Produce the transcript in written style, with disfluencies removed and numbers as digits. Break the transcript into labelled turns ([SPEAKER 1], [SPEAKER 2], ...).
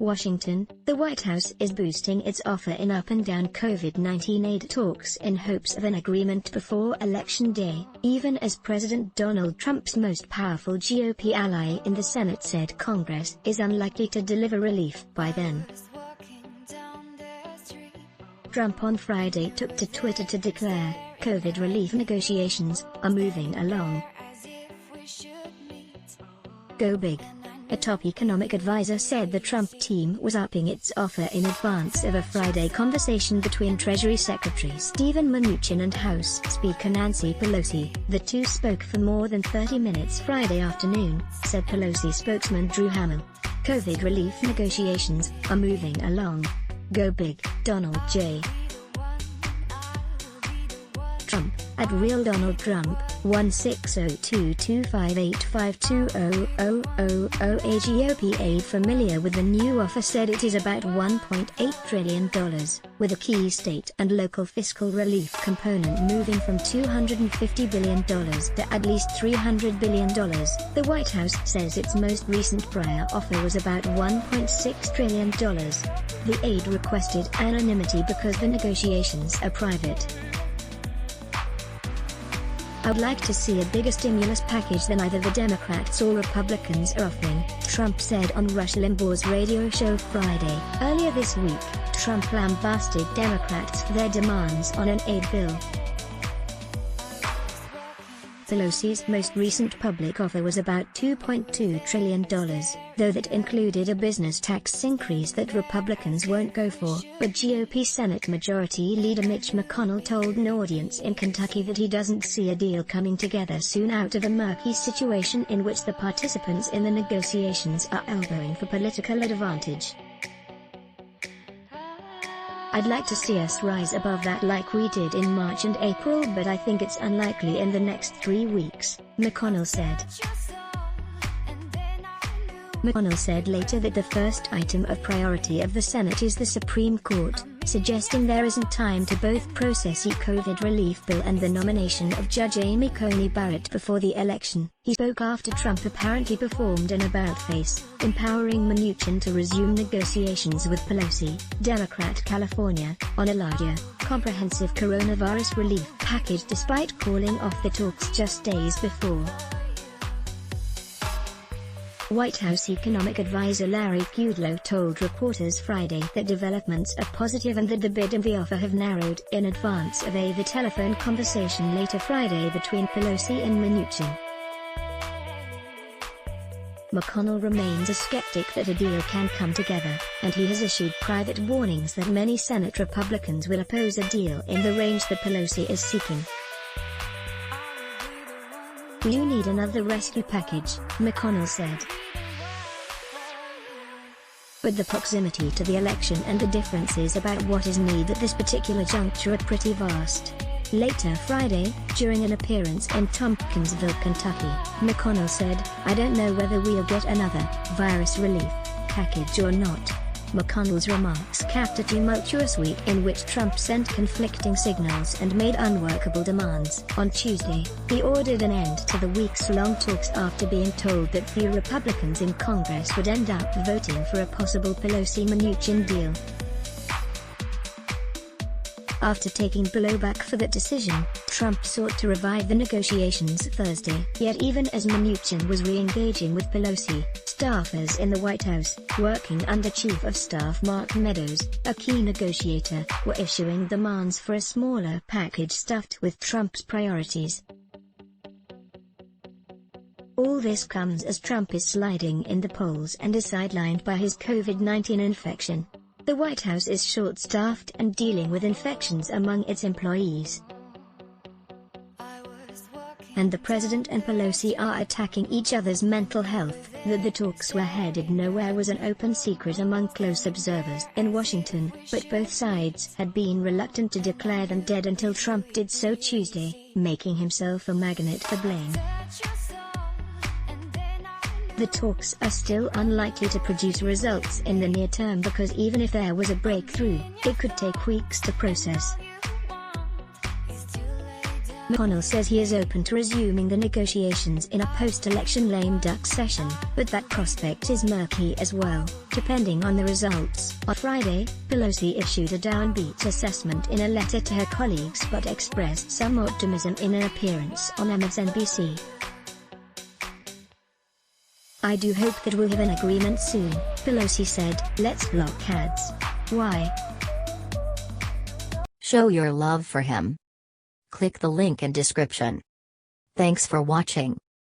[SPEAKER 1] Washington, the White House is boosting its offer in up-and-down COVID-19 aid talks in hopes of an agreement before Election Day, even as President Donald Trump's most powerful GOP ally in the Senate said Congress is unlikely to deliver relief by then. Trump on Friday took to Twitter to declare, COVID relief negotiations are moving along. Go big. A top economic advisor said the Trump team was upping its offer in advance of a Friday conversation between Treasury Secretary Steven Mnuchin and House Speaker Nancy Pelosi. The two spoke for more than 30 minutes Friday afternoon, said Pelosi spokesman Drew Hamill. COVID relief negotiations are moving along. Go big, Donald J. Trump, at Real Donald Trump, 1602258520000. A GOP aide familiar with the new offer said it is about $1.8 trillion, with a key state and local fiscal relief component moving from $250 billion to at least $300 billion. The White House says its most recent prior offer was about $1.6 trillion. The aide requested anonymity because the negotiations are private. "I'd like to see a bigger stimulus package than either the Democrats or Republicans are offering," Trump said on Rush Limbaugh's radio show Friday. Earlier this week, Trump lambasted Democrats for their demands on an aid bill. Pelosi's most recent public offer was about $2.2 trillion, though that included a business tax increase that Republicans won't go for. But GOP Senate Majority Leader Mitch McConnell told an audience in Kentucky that he doesn't see a deal coming together soon out of a murky situation in which the participants in the negotiations are elbowing for political advantage. "I'd like to see us rise above that like we did in March and April, but I think it's unlikely in the next 3 weeks," McConnell said. McConnell said later that the first item of priority of the Senate is the Supreme Court, suggesting there isn't time to both process a COVID relief bill and the nomination of Judge Amy Coney Barrett before the election. He spoke after Trump apparently performed an about-face, empowering Mnuchin to resume negotiations with Pelosi, Democrat California, on a larger, comprehensive coronavirus relief package despite calling off the talks just days before. White House economic advisor Larry Kudlow told reporters Friday that developments are positive and that the bid and the offer have narrowed in advance of the telephone conversation later Friday between Pelosi and Mnuchin. McConnell remains a skeptic that a deal can come together, and he has issued private warnings that many Senate Republicans will oppose a deal in the range that Pelosi is seeking. "We do need another rescue package," McConnell said. "But the proximity to the election and the differences about what is needed at this particular juncture are pretty vast." Later Friday, during an appearance in Tompkinsville, Kentucky, McConnell said, "I don't know whether we'll get another virus relief package or not." McConnell's remarks capped a tumultuous week in which Trump sent conflicting signals and made unworkable demands. On Tuesday, he ordered an end to the weeks-long talks after being told that few Republicans in Congress would end up voting for a possible Pelosi-Mnuchin deal. After taking blowback for that decision, Trump sought to revive the negotiations Thursday. Yet even as Mnuchin was re-engaging with Pelosi, staffers in the White House, working under Chief of Staff Mark Meadows, a key negotiator, were issuing demands for a smaller package stuffed with Trump's priorities. All this comes as Trump is sliding in the polls and is sidelined by his COVID-19 infection. The White House is short-staffed and dealing with infections among its employees. And the President and Pelosi are attacking each other's mental health. That the talks were headed nowhere was an open secret among close observers in Washington, but both sides had been reluctant to declare them dead until Trump did so Tuesday, making himself a magnet for blame. The talks are still unlikely to produce results in the near term because even if there was a breakthrough, it could take weeks to process. McConnell says he is open to resuming the negotiations in a post-election lame duck session, but that prospect is murky as well, depending on the results. On Friday, Pelosi issued a downbeat assessment in a letter to her colleagues but expressed some optimism in an appearance on MSNBC. "I do hope that we'll have an agreement soon," Pelosi said. "Let's block ads. Why?
[SPEAKER 2] Show your love for him. Click the link in description. Thanks for watching.